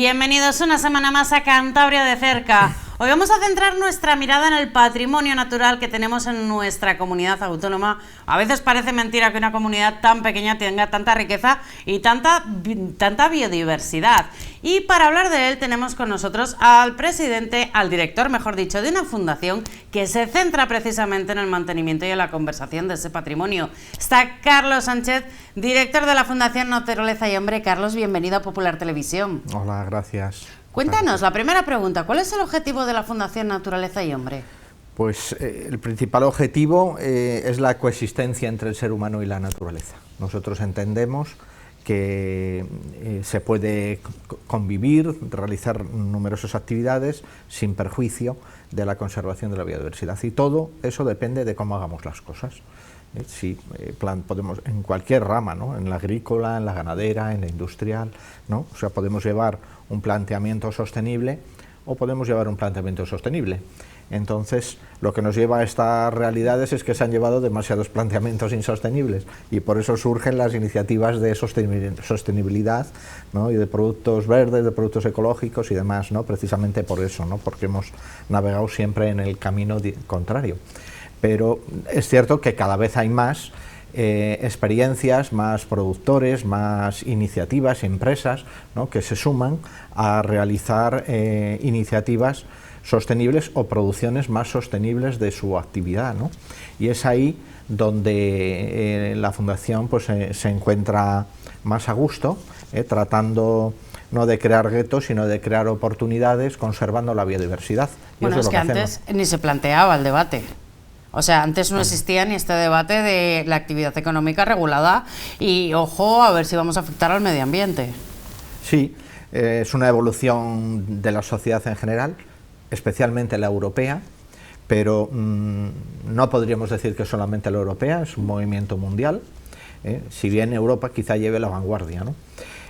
Bienvenidos una semana más a Cantabria de cerca. Hoy vamos a centrar nuestra mirada en el patrimonio natural que tenemos en nuestra comunidad autónoma. A veces parece mentira que una comunidad tan pequeña tenga tanta riqueza y tanta biodiversidad. Y para hablar de él tenemos con nosotros al presidente, al director, mejor dicho, de una fundación que se centra precisamente en el mantenimiento y en la conservación de ese patrimonio. Está Carlos Sánchez, director de la Fundación Naturaleza y Hombre. Carlos, bienvenido a Popular Televisión. Hola, gracias. Cuéntanos, la primera pregunta, ¿cuál es el objetivo de la Fundación Naturaleza y Hombre? Pues el principal objetivo es la coexistencia entre el ser humano y la naturaleza. Nosotros entendemos que se puede convivir, realizar numerosas actividades sin perjuicio de la conservación de la biodiversidad, y todo eso depende de cómo hagamos las cosas. Si podemos en cualquier rama, ¿no? En la agrícola, en la ganadera, en la industrial, ¿no? O sea, podemos llevar un planteamiento sostenible o podemos llevar un planteamiento sostenible. Entonces, lo que nos lleva a estas realidades es que se han llevado demasiados planteamientos insostenibles, y por eso surgen las iniciativas de sostenibilidad, ¿no? Y de productos verdes, de productos ecológicos y demás, ¿no? Precisamente por eso, ¿no? Porque hemos navegado siempre en el camino contrario. Pero es cierto que cada vez hay más experiencias, más productores, más iniciativas, empresas, ¿no? Que se suman a realizar iniciativas sostenibles o producciones más sostenibles de su actividad, ¿no? Y es ahí donde la Fundación pues, se encuentra más a gusto, tratando no de crear guetos, sino de crear oportunidades, conservando la biodiversidad. Bueno, es que antes ni se planteaba el debate. O sea, antes no existía ni este debate de la actividad económica regulada y, ojo, a ver si vamos a afectar al medio ambiente. Sí, es una evolución de la sociedad en general, especialmente la europea, pero no podríamos decir que solamente la europea, es un movimiento mundial, si bien Europa quizá lleve la vanguardia, ¿no?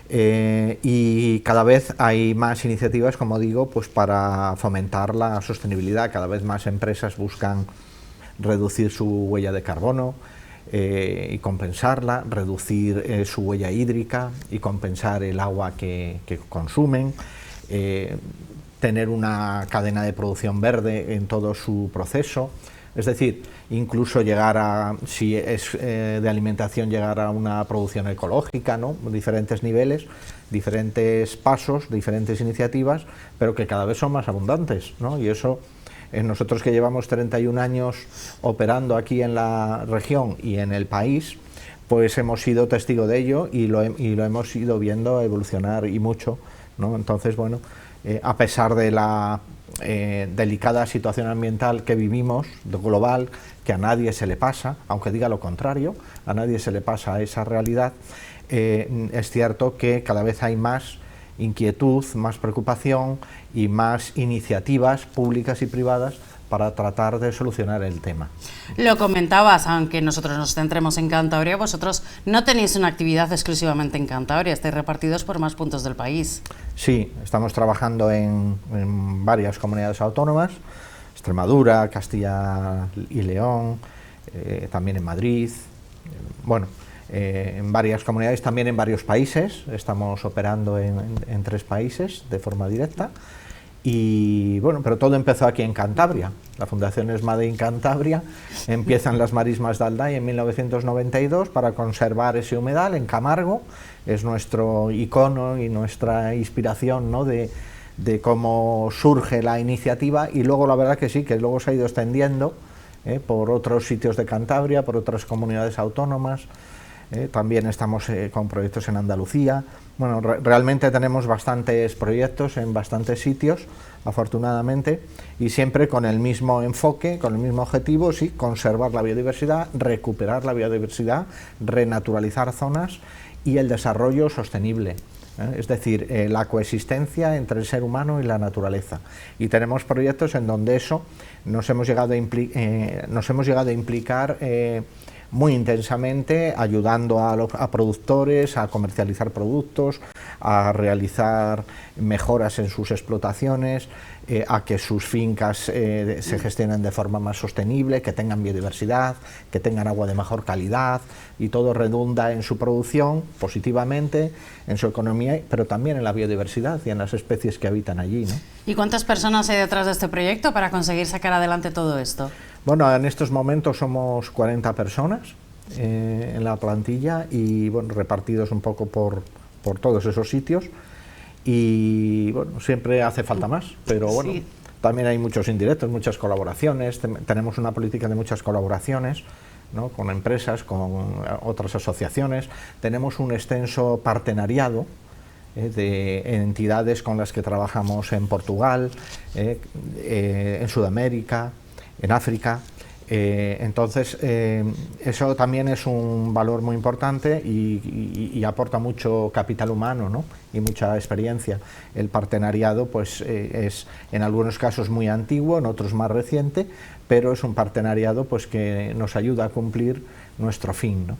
Y cada vez hay más iniciativas, como digo, pues para fomentar la sostenibilidad. Cada vez más empresas buscan reducir su huella de carbono y compensarla, reducir su huella hídrica y compensar el agua que consumen, tener una cadena de producción verde en todo su proceso, es decir, incluso llegar a, si es de alimentación, llegar a una producción ecológica, ¿no? Diferentes niveles, diferentes pasos, diferentes iniciativas, pero que cada vez son más abundantes, ¿no? Y eso, nosotros que llevamos 31 años operando aquí en la región y en el país, pues hemos sido testigo de ello y lo hemos ido viendo evolucionar y mucho, ¿no? Entonces, bueno, a pesar de la delicada situación ambiental que vivimos, global, que a nadie se le pasa, aunque diga lo contrario, a nadie se le pasa esa realidad, es cierto que cada vez hay más inquietud, más preocupación y más iniciativas públicas y privadas para tratar de solucionar el tema. Lo comentabas, aunque nosotros nos centremos en Cantabria, vosotros no tenéis una actividad exclusivamente en Cantabria, estáis repartidos por más puntos del país. Sí, estamos trabajando en varias comunidades autónomas, Extremadura, Castilla y León, también en Madrid, bueno, en varias comunidades, también en varios países. Estamos operando en 3 países de forma directa. Y bueno, pero todo empezó aquí en Cantabria. La Fundación es Made in Cantabria. Empiezan las marismas de Alday en 1992 para conservar ese humedal en Camargo. Es nuestro icono y nuestra inspiración, ¿no? de cómo surge la iniciativa, y luego la verdad que sí, que luego se ha ido extendiendo por otros sitios de Cantabria, por otras comunidades autónomas. También estamos con proyectos en Andalucía. Bueno, realmente tenemos bastantes proyectos en bastantes sitios, afortunadamente, y siempre con el mismo enfoque, con el mismo objetivo, sí, conservar la biodiversidad, recuperar la biodiversidad, renaturalizar zonas y el desarrollo sostenible, es decir, la coexistencia entre el ser humano y la naturaleza. Y tenemos proyectos en donde eso nos hemos llegado a implicar muy intensamente, ayudando a productores a comercializar productos, a realizar mejoras en sus explotaciones, a que sus fincas se gestionen de forma más sostenible, que tengan biodiversidad, que tengan agua de mejor calidad, y todo redunda en su producción positivamente, en su economía, pero también en la biodiversidad y en las especies que habitan allí, ¿no? ¿Y cuántas personas hay detrás de este proyecto para conseguir sacar adelante todo esto? Bueno, en estos momentos somos 40 personas en la plantilla y bueno, repartidos un poco por todos esos sitios, y bueno, siempre hace falta más, pero bueno, sí, también hay muchos indirectos, muchas colaboraciones, tenemos una política de muchas colaboraciones, ¿no?, con empresas, con otras asociaciones, tenemos un extenso partenariado de entidades con las que trabajamos en Portugal, en Sudamérica, en África. Entonces, eso también es un valor muy importante y aporta mucho capital humano, ¿no?, y mucha experiencia. El partenariado pues, es en algunos casos muy antiguo, en otros más reciente, pero es un partenariado pues, que nos ayuda a cumplir nuestro fin, ¿no?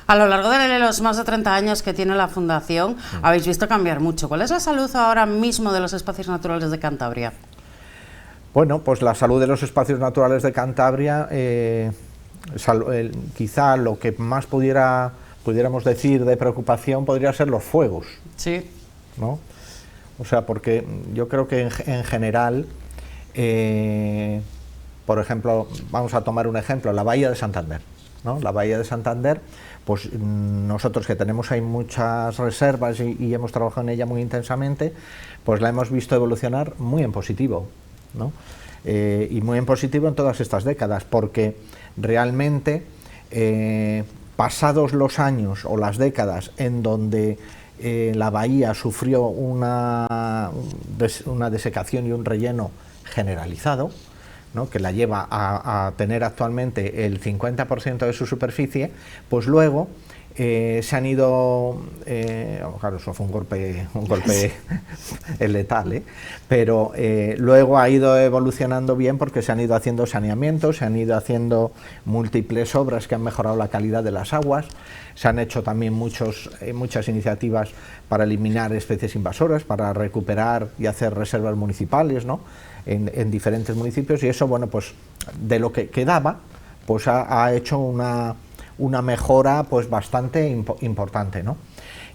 A lo largo de los más de 30 años que tiene la Fundación, habéis visto cambiar mucho. ¿Cuál es la salud ahora mismo de los espacios naturales de Cantabria? Bueno, pues la salud de los espacios naturales de Cantabria, quizá lo que más pudiéramos decir de preocupación podría ser los fuegos. Sí. ¿No? O sea, porque yo creo que en general, por ejemplo, vamos a tomar un ejemplo, la Bahía de Santander, ¿no? La Bahía de Santander, pues nosotros que tenemos ahí muchas reservas y hemos trabajado en ella muy intensamente, pues la hemos visto evolucionar muy en positivo, ¿no? Y muy en positivo en todas estas décadas, porque realmente pasados los años o las décadas en donde la bahía sufrió una desecación y un relleno generalizado, ¿no?, que la lleva a tener actualmente el 50% de su superficie, pues luego se han ido, claro, eso fue un golpe letal, pero luego ha ido evolucionando bien porque se han ido haciendo saneamientos, se han ido haciendo múltiples obras que han mejorado la calidad de las aguas, se han hecho también muchas iniciativas para eliminar especies invasoras, para recuperar y hacer reservas municipales, ¿no?, en diferentes municipios, y eso, bueno, pues de lo que quedaba, pues ha hecho una mejora pues bastante importante, ¿no?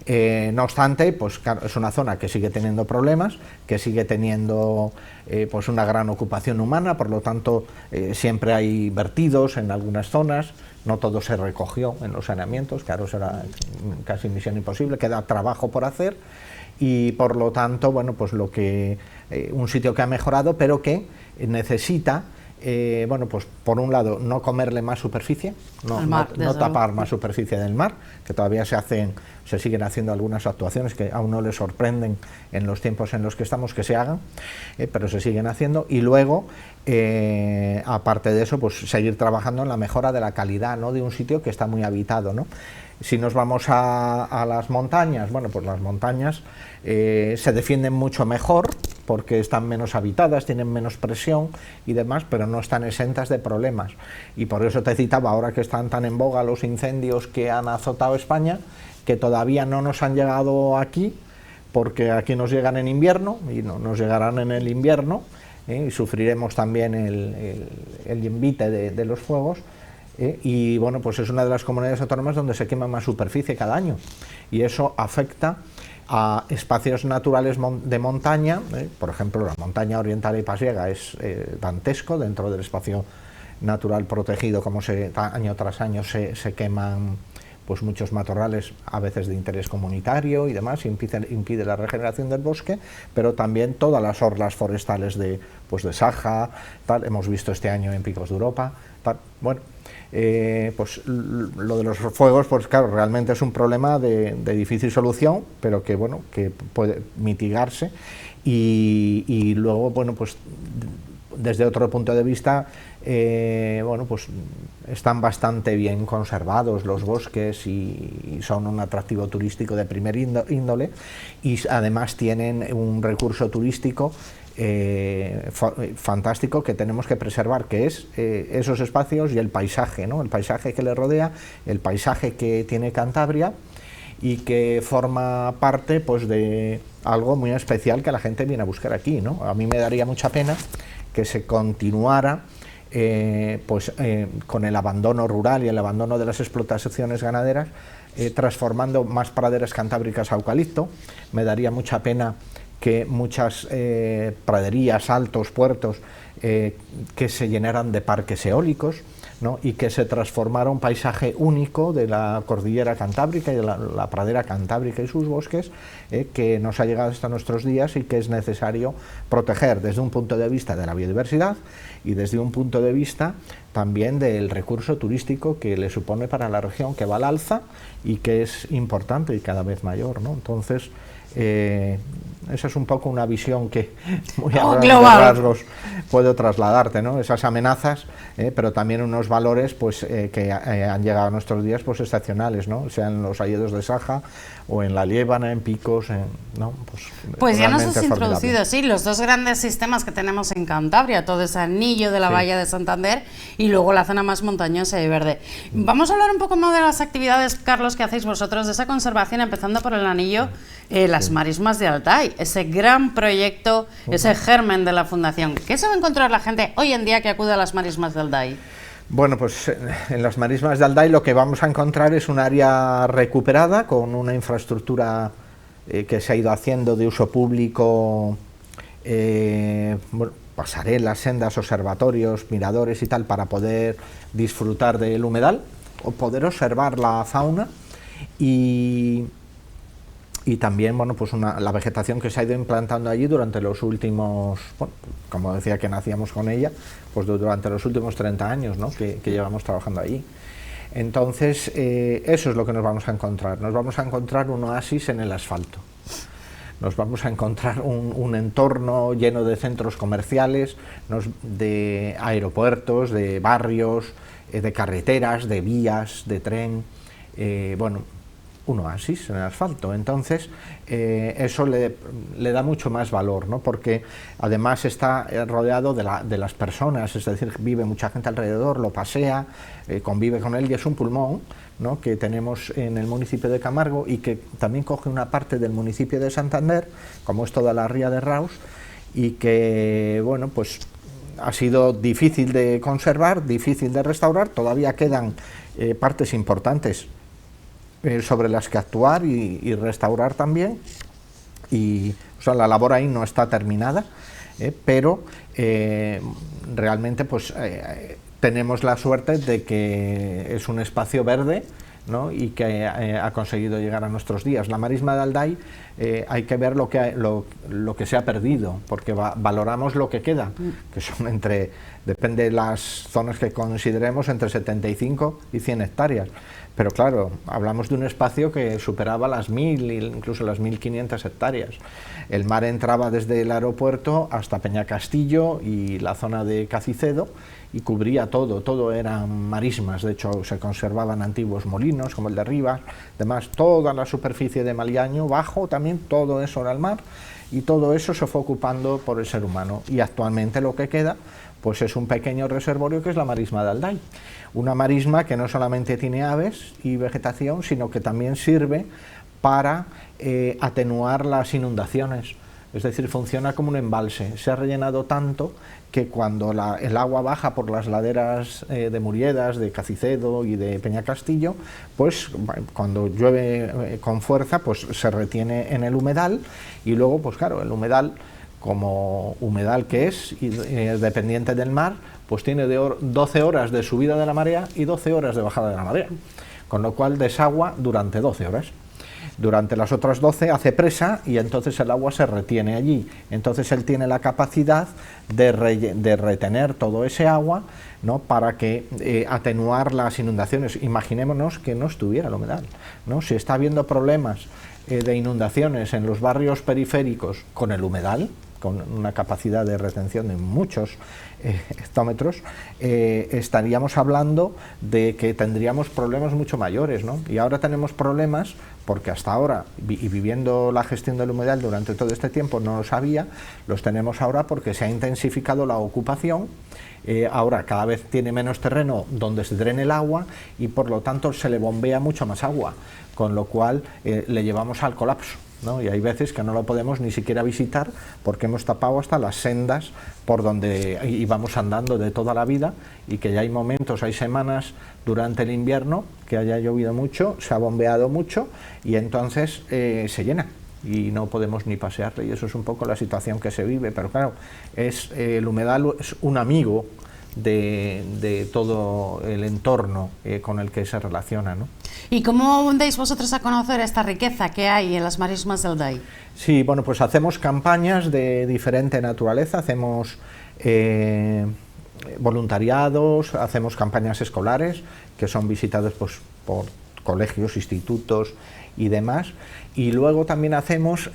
No obstante, pues claro, es una zona que sigue teniendo problemas, que sigue teniendo pues una gran ocupación humana, por lo tanto siempre hay vertidos en algunas zonas, no todo se recogió en los saneamientos, claro, será casi misión imposible, queda trabajo por hacer, y por lo tanto, bueno, pues un sitio que ha mejorado, pero que necesita, bueno, pues por un lado no comerle más superficie, no tapar más superficie del mar, que todavía se siguen haciendo algunas actuaciones que aún no les sorprenden en los tiempos en los que estamos que se hagan, pero se siguen haciendo, y luego aparte de eso, pues seguir trabajando en la mejora de la calidad, ¿no?, de un sitio que está muy habitado, ¿no? Si nos vamos a las montañas, bueno, pues las montañas se defienden mucho mejor porque están menos habitadas, tienen menos presión y demás, pero no están exentas de problemas. Y por eso te citaba, ahora que están tan en boga los incendios que han azotado España, que todavía no nos han llegado aquí, porque aquí nos llegan en invierno y no nos llegarán en el invierno, y sufriremos también el envite de los fuegos. Y bueno, pues es una de las comunidades autónomas donde se quema más superficie cada año, y eso afecta a espacios naturales de montaña, por ejemplo la montaña oriental y pasiega es dantesco dentro del espacio natural protegido, como año tras año se queman pues muchos matorrales, a veces de interés comunitario y demás, impide la regeneración del bosque, pero también todas las orlas forestales de Saja, tal, hemos visto este año en Picos de Europa, tal. Bueno, pues lo de los fuegos, pues claro, realmente es un problema de difícil solución, pero que bueno, que puede mitigarse, y luego, bueno, pues desde otro punto de vista, bueno, pues están bastante bien conservados los bosques y son un atractivo turístico de primer índole, y además tienen un recurso turístico fantástico que tenemos que preservar, que es esos espacios y el paisaje, ¿no?, el paisaje que le rodea, el paisaje que tiene Cantabria, y que forma parte pues de algo muy especial que la gente viene a buscar aquí, ¿no? A mí me daría mucha pena que se continuara con el abandono rural y el abandono de las explotaciones ganaderas, transformando más praderas cantábricas a eucalipto. Me daría mucha pena que muchas praderías, altos, puertos, que se llenaran de parques eólicos, ¿no? Y que se transformara un paisaje único de la cordillera cantábrica y de la pradera cantábrica y sus bosques, que nos ha llegado hasta nuestros días y que es necesario proteger desde un punto de vista de la biodiversidad y desde un punto de vista también del recurso turístico que le supone para la región, que va al alza y que es importante y cada vez mayor, ¿no? Entonces, esa es un poco una visión que muy a grandes rasgos puedo trasladarte, ¿no? Esas amenazas, pero también unos valores pues, que han llegado a nuestros días pues, excepcionales, ¿no? Sea en los hayedos de Saja o en la Liébana, en Picos, ¿no? Pues ya nos has introducido, sí, los dos grandes sistemas que tenemos en Cantabria, todo ese anillo de la Bahía de Santander y luego la zona más montañosa y verde. Vamos a hablar un poco más de las actividades, Carlos, que hacéis vosotros, de esa conservación, empezando por el anillo, las marismas de Altai, ese gran proyecto, ese germen de la Fundación. ¿Qué se va a encontrar la gente hoy en día que acude a las marismas de Altai? Bueno, pues en las marismas de Altai lo que vamos a encontrar es un área recuperada con una infraestructura que se ha ido haciendo de uso público, pasarelas, sendas, observatorios, miradores y tal, para poder disfrutar del humedal o poder observar la fauna y también, bueno, pues la vegetación que se ha ido implantando allí durante los últimos, bueno, como decía que nacíamos con ella, pues durante los últimos 30 años, ¿no? que llevamos trabajando allí. Entonces, eso es lo que nos vamos a encontrar. Nos vamos a encontrar un oasis en el asfalto. Nos vamos a encontrar un entorno lleno de centros comerciales, de aeropuertos, de barrios, de carreteras, de vías, de tren, bueno, un oasis en el asfalto. Entonces eso le da mucho más valor, ¿no? Porque además está rodeado de las personas, es decir, vive mucha gente alrededor, lo pasea, convive con él y es un pulmón, ¿no? Que tenemos en el municipio de Camargo y que también coge una parte del municipio de Santander, como es toda la ría de Raus, y que, bueno, pues ha sido difícil de conservar, difícil de restaurar, todavía quedan partes importantes sobre las que actuar y restaurar también, y o sea, la labor ahí no está terminada, pero realmente pues tenemos la suerte de que es un espacio verde, ¿no? Y que ha conseguido llegar a nuestros días. La marisma de Altai, hay que ver lo que se ha perdido, porque valoramos lo que queda, que son depende de las zonas que consideremos, entre 75 y 100 hectáreas. Pero claro, hablamos de un espacio que superaba las 1000, incluso las 1500 hectáreas. El mar entraba desde el aeropuerto hasta Peñacastillo y la zona de Cacicedo y cubría todo eran marismas. De hecho, se conservaban antiguos molinos como el de Rivas, además toda la superficie de Maliaño, bajo también, todo eso era el mar, y todo eso se fue ocupando por el ser humano. Y actualmente lo que queda pues es un pequeño reservorio que es la marisma de Altai. Una marisma que no solamente tiene aves y vegetación, sino que también sirve para atenuar las inundaciones. Es decir, funciona como un embalse. Se ha rellenado tanto que cuando el agua baja por las laderas de Muriedas, de Cacicedo y de Peñacastillo, pues cuando llueve con fuerza, pues se retiene en el humedal, y luego, pues claro, el humedal, como humedal que es, y dependiente del mar, pues tiene 12 horas de subida de la marea y 12 horas de bajada de la marea, con lo cual desagua durante 12 horas. Durante las otras 12 hace presa y entonces el agua se retiene allí. Entonces él tiene la capacidad de retener todo ese agua, ¿no? Para que atenuar las inundaciones. Imaginémonos que no estuviera el humedal, ¿no? Si está habiendo problemas de inundaciones en los barrios periféricos con el humedal, con una capacidad de retención de muchos hectómetros, estaríamos hablando de que tendríamos problemas mucho mayores, ¿no? Y ahora tenemos problemas porque hasta ahora, y viviendo la gestión del humedal durante todo este tiempo no los había, los tenemos ahora porque se ha intensificado la ocupación. Ahora cada vez tiene menos terreno donde se drene el agua y por lo tanto se le bombea mucho más agua, con lo cual le llevamos al colapso, ¿no? Y hay veces que no lo podemos ni siquiera visitar porque hemos tapado hasta las sendas por donde íbamos andando de toda la vida, y que ya hay momentos, hay semanas durante el invierno que haya llovido mucho, se ha bombeado mucho y entonces se llena y no podemos ni pasearle, y eso es un poco la situación que se vive. Pero claro, el humedal es un amigo de todo el entorno con el que se relaciona, ¿no? ¿Y cómo dais vosotros a conocer esta riqueza que hay en las marismas del DAI? Sí, bueno, pues hacemos campañas de diferente naturaleza, hacemos voluntariados, hacemos campañas escolares que son visitadas pues por colegios, institutos y demás, y luego también hacemos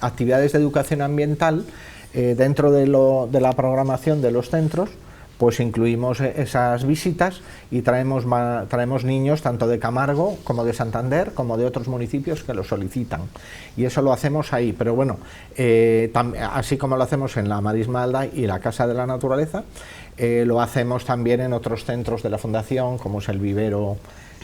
actividades de educación ambiental dentro de la programación de los centros. Pues incluimos esas visitas y traemos niños tanto de Camargo como de Santander como de otros municipios que lo solicitan, y eso lo hacemos ahí. Pero bueno, así como lo hacemos en la Marisma del DAI y la Casa de la Naturaleza, lo hacemos también en otros centros de la Fundación, como es el vivero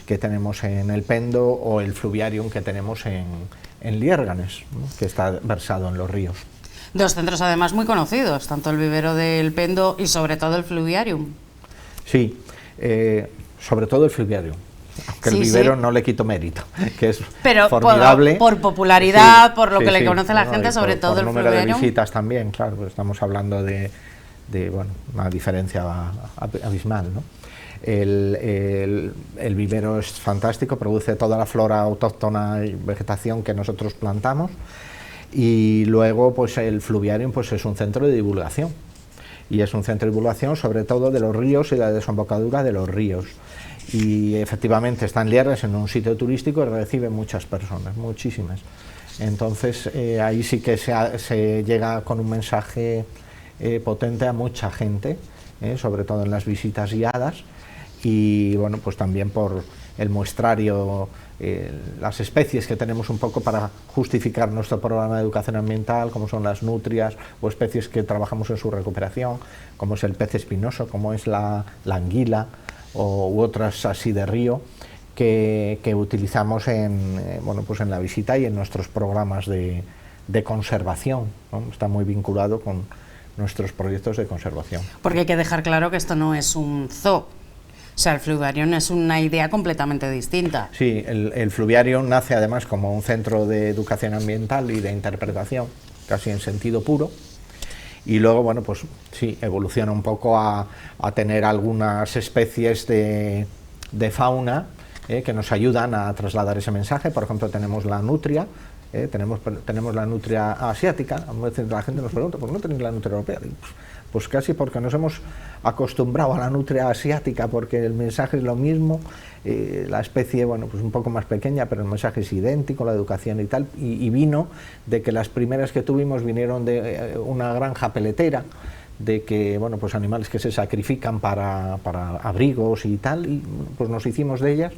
que tenemos en El Pendo o el fluviarium que tenemos en Liérganes, ¿no?, que está versado en los ríos. Dos centros además muy conocidos, tanto el vivero del Pendo y sobre todo el fluviarium. Sí, sobre todo el fluviarium, aunque sí, el vivero no le quito mérito, que es pero formidable. Por popularidad, sí, por lo que le sí, conoce la gente, sobre todo el número fluviarium. de visitas también, claro, pues estamos hablando de bueno, una diferencia abismal, ¿no? El vivero es fantástico, produce toda la flora autóctona y vegetación que nosotros plantamos. Y luego pues el fluviarium pues es un centro de divulgación, y es un centro de divulgación sobre todo de los ríos y la desembocadura de los ríos, y efectivamente está en Liérganes, en un sitio turístico, y recibe muchas personas, muchísimas. Entonces ahí sí que se llega con un mensaje potente a mucha gente, sobre todo en las visitas guiadas, y bueno, pues también por el muestrario, las especies que tenemos un poco para justificar nuestro programa de educación ambiental, como son las nutrias, o especies que trabajamos en su recuperación, como es el pez espinoso, como es la anguila, u otras así de río, que utilizamos pues en la visita y en nuestros programas de conservación, ¿no? Está muy vinculado con nuestros proyectos de conservación. Porque hay que dejar claro que esto no es un zoo. O sea, el fluviarium es una idea completamente distinta. Sí, el fluviarium nace además como un centro de educación ambiental y de interpretación, casi en sentido puro, y luego, bueno, pues sí, evoluciona un poco a tener algunas especies de fauna que nos ayudan a trasladar ese mensaje. Por ejemplo, tenemos la nutria, tenemos la nutria asiática. A veces la gente nos pregunta, ¿por qué no tenéis la nutria europea? Pues casi porque nos hemos acostumbrado a la nutria asiática, porque el mensaje es lo mismo, la especie, bueno, pues un poco más pequeña, pero el mensaje es idéntico, la educación y tal, y vino de que las primeras que tuvimos vinieron de una granja peletera, de que, bueno, pues animales que se sacrifican para abrigos y tal, y pues nos hicimos de ellas,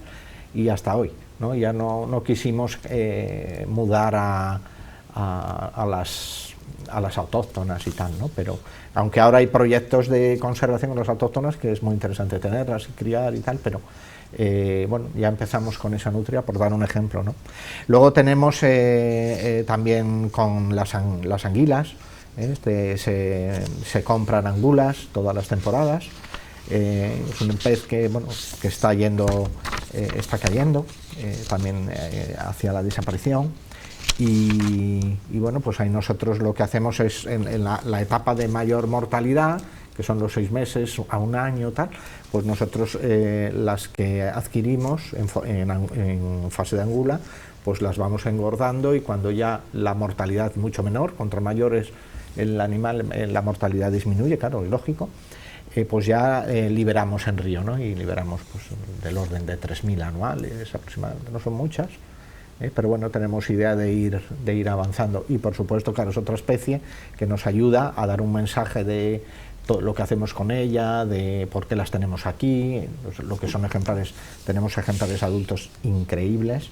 y hasta hoy, ¿no? Ya no quisimos mudar a las autóctonas y tal, ¿no? Pero aunque ahora hay proyectos de conservación con las autóctonas, que es muy interesante tenerlas y criar y tal, pero bueno, ya empezamos con esa nutria, por dar un ejemplo, ¿no? Luego tenemos también con las anguilas, se compran angulas todas las temporadas. Es un pez que, bueno, que está cayendo también hacia la desaparición. Y bueno, pues ahí nosotros lo que hacemos es en la etapa de mayor mortalidad, que son los 6 meses a 1 año, tal, pues nosotros las que adquirimos en fase de angula, pues las vamos engordando, y cuando ya la mortalidad es mucho menor, contra mayores el animal, la mortalidad disminuye, claro, es lógico, pues ya liberamos en río, ¿no? Y liberamos pues del orden de 3.000 anuales aproximadamente, no son muchas, pero bueno, tenemos idea de ir avanzando. Y por supuesto, claro, es otra especie que nos ayuda a dar un mensaje de todo lo que hacemos con ella, de por qué las tenemos aquí, lo que son ejemplares. Tenemos ejemplares adultos increíbles,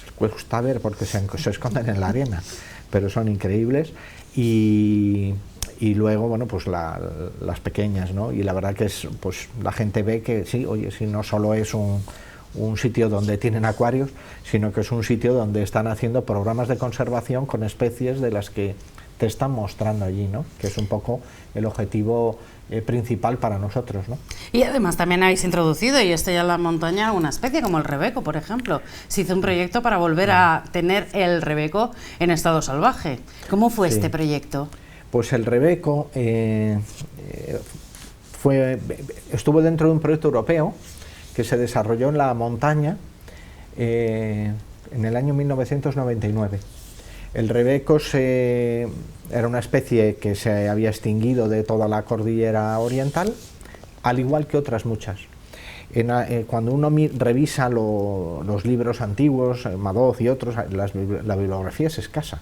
les cuesta ver porque se esconden en la arena, pero son increíbles. Y luego, bueno, pues las pequeñas, ¿no? Y la verdad que es, pues la gente ve que sí, oye, si no solo es un sitio donde tienen acuarios, sino que es un sitio donde están haciendo programas de conservación con especies de las que te están mostrando allí, ¿no? Que es un poco el objetivo principal para nosotros, ¿no? Y además también habéis introducido, y esto ya en la montaña, una especie como el rebeco, por ejemplo. Se hizo un proyecto para volver a tener el rebeco en estado salvaje. ¿Cómo fue este proyecto? Pues el rebeco estuvo dentro de un proyecto europeo que se desarrolló en la montaña en el año 1999. El rebeco era una especie que se había extinguido de toda la cordillera oriental, al igual que otras muchas. Cuando uno revisa los libros antiguos, Madoz y otros, la bibliografía es escasa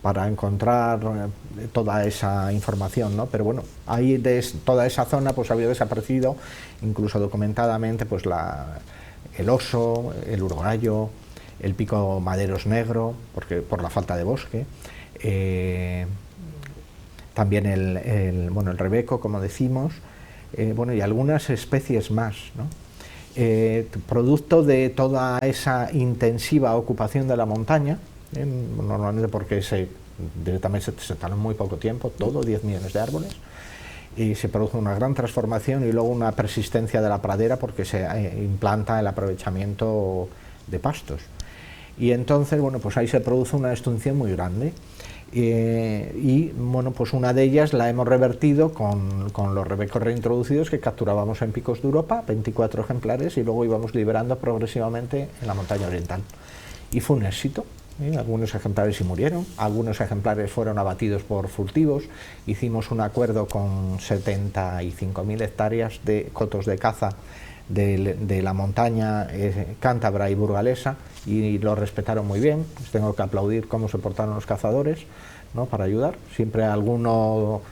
para encontrar toda esa información, ¿no? Pero bueno, ahí de toda esa zona pues había desaparecido, incluso documentadamente, pues el oso, el urogallo, el pico maderos negro, por la falta de bosque, también el rebeco, como decimos, bueno, y algunas especies más, ¿no? Producto de toda esa intensiva ocupación de la montaña, normalmente porque directamente se talan muy poco tiempo, 10 millones de árboles, y se produce una gran transformación y luego una persistencia de la pradera porque se implanta el aprovechamiento de pastos. Y entonces, bueno, pues ahí se produce una extinción muy grande. Y bueno, pues una de ellas la hemos revertido con los rebecos reintroducidos que capturábamos en picos de Europa, 24 ejemplares, y luego íbamos liberando progresivamente en la montaña oriental. Y fue un éxito. Algunos ejemplares sí murieron, algunos ejemplares fueron abatidos por furtivos. Hicimos un acuerdo con 75.000 hectáreas de cotos de caza de la montaña cántabra y burgalesa, y lo respetaron muy bien. Les tengo que aplaudir cómo se portaron los cazadores, ¿no? Para ayudar. Siempre alguno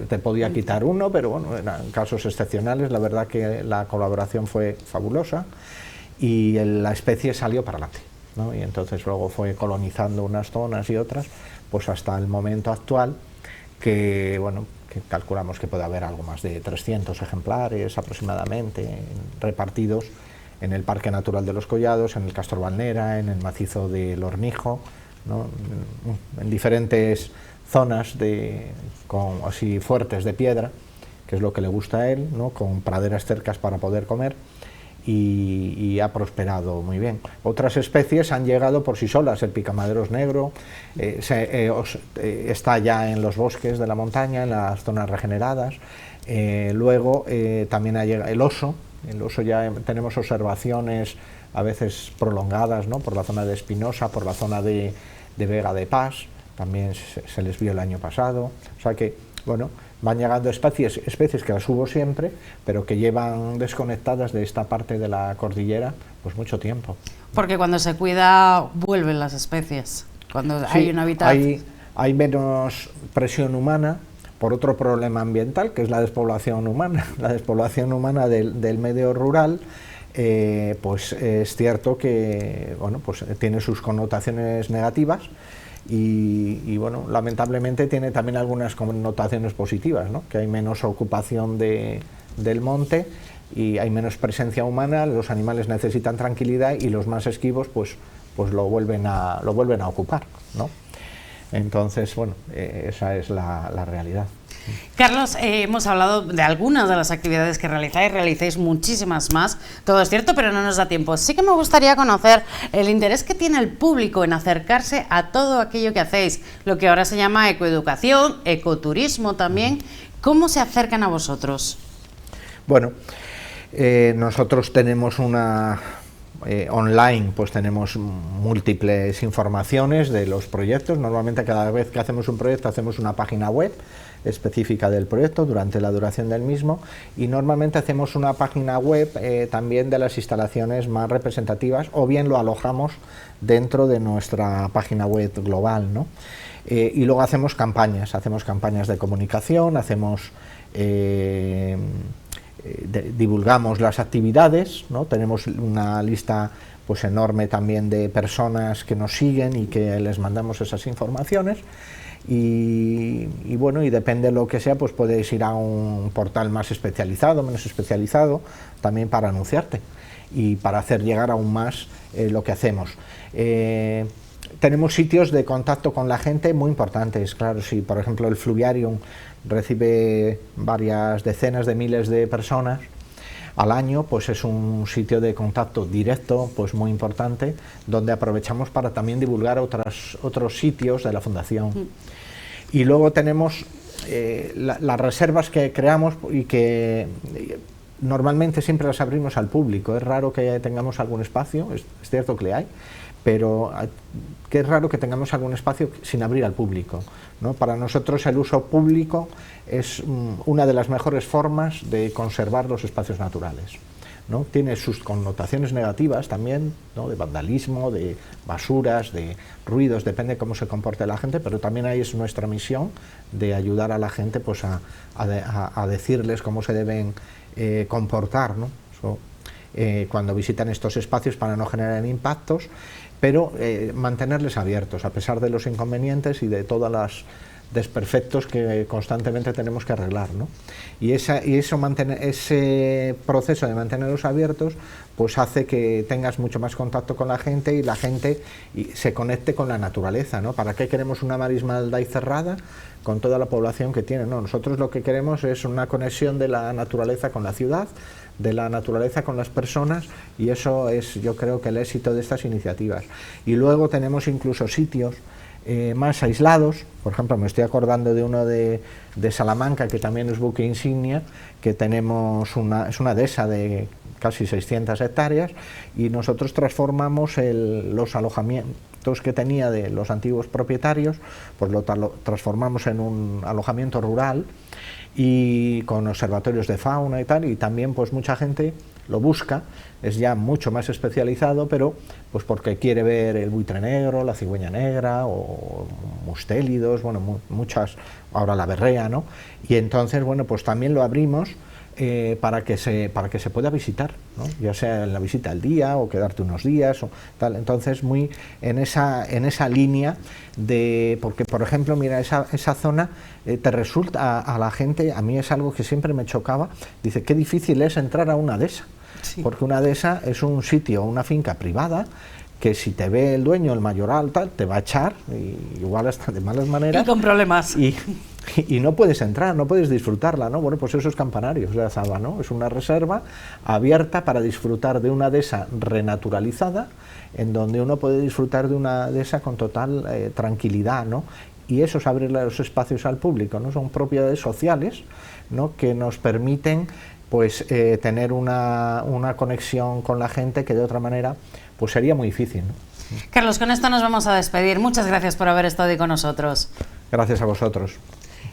te podía quitar uno, pero bueno, eran casos excepcionales. La verdad que la colaboración fue fabulosa y la especie salió para adelante, ¿no? Y entonces luego fue colonizando unas zonas y otras, pues hasta el momento actual, que bueno, que calculamos que puede haber algo más de 300 ejemplares aproximadamente repartidos en el Parque Natural de los Collados, en el Castor Valnera, en el macizo del Hornijo, ¿no? En diferentes zonas así fuertes de piedra, que es lo que le gusta a él, ¿no? Con praderas cercas para poder comer. Y ha prosperado muy bien. Otras especies han llegado por sí solas. El picamaderos negro está ya en los bosques de la montaña, en las zonas regeneradas. Luego también ha llegado el oso. El oso ya tenemos observaciones a veces prolongadas, ¿no? Por la zona de Espinosa, por la zona de Vega de Paz, también se les vio el año pasado. O sea que, bueno, van llegando especies que las hubo siempre, pero que llevan desconectadas de esta parte de la cordillera pues mucho tiempo. Porque cuando se cuida vuelven las especies, cuando sí, hay un hábitat. Hay menos presión humana por otro problema ambiental, que es la despoblación humana. La despoblación humana del medio rural, pues es cierto que bueno, pues tiene sus connotaciones negativas. Y bueno, lamentablemente tiene también algunas connotaciones positivas, ¿no? Que hay menos ocupación del monte y hay menos presencia humana, los animales necesitan tranquilidad y los más esquivos pues lo vuelven a ocupar, ¿no? Entonces, bueno, esa es la realidad. Carlos, hemos hablado de algunas de las actividades que realizáis muchísimas más, todo es cierto, pero no nos da tiempo. Sí que me gustaría conocer el interés que tiene el público en acercarse a todo aquello que hacéis, lo que ahora se llama ecoeducación, ecoturismo también. ¿Cómo se acercan a vosotros? Bueno, nosotros tenemos online, pues tenemos múltiples informaciones de los proyectos. Normalmente cada vez que hacemos un proyecto hacemos una página web específica del proyecto durante la duración del mismo, y normalmente hacemos una página web también de las instalaciones más representativas, o bien lo alojamos dentro de nuestra página web global, ¿no? Y luego hacemos campañas de comunicación, divulgamos las actividades, ¿no? Tenemos una lista pues enorme también de personas que nos siguen y que les mandamos esas informaciones, y bueno, y depende de lo que sea, pues podéis ir a un portal más especializado, menos especializado, también para anunciarte y para hacer llegar aún más lo que hacemos. Tenemos sitios de contacto con la gente muy importantes, claro. Si por ejemplo el Fluviarium recibe varias decenas de miles de personas al año, pues es un sitio de contacto directo pues muy importante, donde aprovechamos para también divulgar otros sitios de la Fundación. Y luego tenemos las reservas que creamos y que normalmente siempre las abrimos al público. Es raro que tengamos algún espacio, es cierto que le hay, pero que es raro que tengamos algún espacio sin abrir al público, ¿no? Para nosotros el uso público es una de las mejores formas de conservar los espacios naturales, ¿no? Tiene sus connotaciones negativas también, ¿no? De vandalismo, de basuras, de ruidos, depende de cómo se comporte la gente, pero también ahí es nuestra misión de ayudar a la gente pues a decirles cómo se deben comportar, ¿no? Cuando visitan estos espacios, para no generar impactos, pero mantenerles abiertos a pesar de los inconvenientes y de todas las desperfectos que constantemente tenemos que arreglar, ¿no? Y ese proceso de mantenerlos abiertos pues hace que tengas mucho más contacto con la gente, y la gente se conecte con la naturaleza, ¿no? ¿Para qué queremos una marismalda ahí cerrada con toda la población que tiene? No, nosotros lo que queremos es una conexión de la naturaleza con la ciudad, de la naturaleza con las personas, y eso es, yo creo, que el éxito de estas iniciativas. Y luego tenemos incluso sitios más aislados. Por ejemplo, me estoy acordando de uno de Salamanca, que también es buque insignia, que tenemos es una dehesa de casi 600 hectáreas, y nosotros transformamos los alojamientos que tenía de los antiguos propietarios, pues lo transformamos en un alojamiento rural, y con observatorios de fauna y tal, y también pues mucha gente lo busca, es ya mucho más especializado, pero pues porque quiere ver el buitre negro, la cigüeña negra, o mustélidos, bueno, muchas, ahora la berrea, ¿no? Y entonces, bueno, pues también lo abrimos para que se pueda visitar, ¿no? Ya sea en la visita al día o quedarte unos días o tal. Entonces muy en esa línea de, porque por ejemplo, mira, esa zona te resulta a la gente, a mí es algo que siempre me chocaba, dice qué difícil es entrar a una dehesa, sí. Porque una dehesa es un sitio, una finca privada, que si te ve el dueño, el mayoral, tal, te va a echar, y igual hasta de malas maneras. Y con problemas. Y no puedes entrar, no puedes disfrutarla, ¿no? Bueno, pues eso es Campanarios de Azaba, ¿no? Es una reserva abierta para disfrutar de una dehesa renaturalizada, en donde uno puede disfrutar de una dehesa con total tranquilidad, ¿no? Y eso es abrirle los espacios al público, ¿no? Son propiedades sociales, ¿no? Que nos permiten pues tener una conexión con la gente que de otra manera pues sería muy difícil, ¿no? Carlos, con esto nos vamos a despedir. Muchas gracias por haber estado hoy con nosotros. Gracias a vosotros.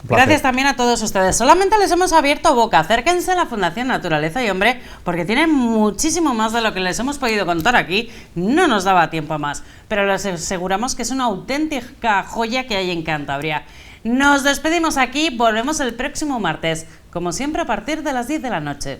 Gracias también a todos ustedes. Solamente les hemos abierto boca. Acérquense a la Fundación Naturaleza y Hombre, porque tienen muchísimo más de lo que les hemos podido contar aquí. No nos daba tiempo a más, pero les aseguramos que es una auténtica joya que hay en Cantabria. Nos despedimos aquí, volvemos el próximo martes, como siempre a partir de las 10 de la noche.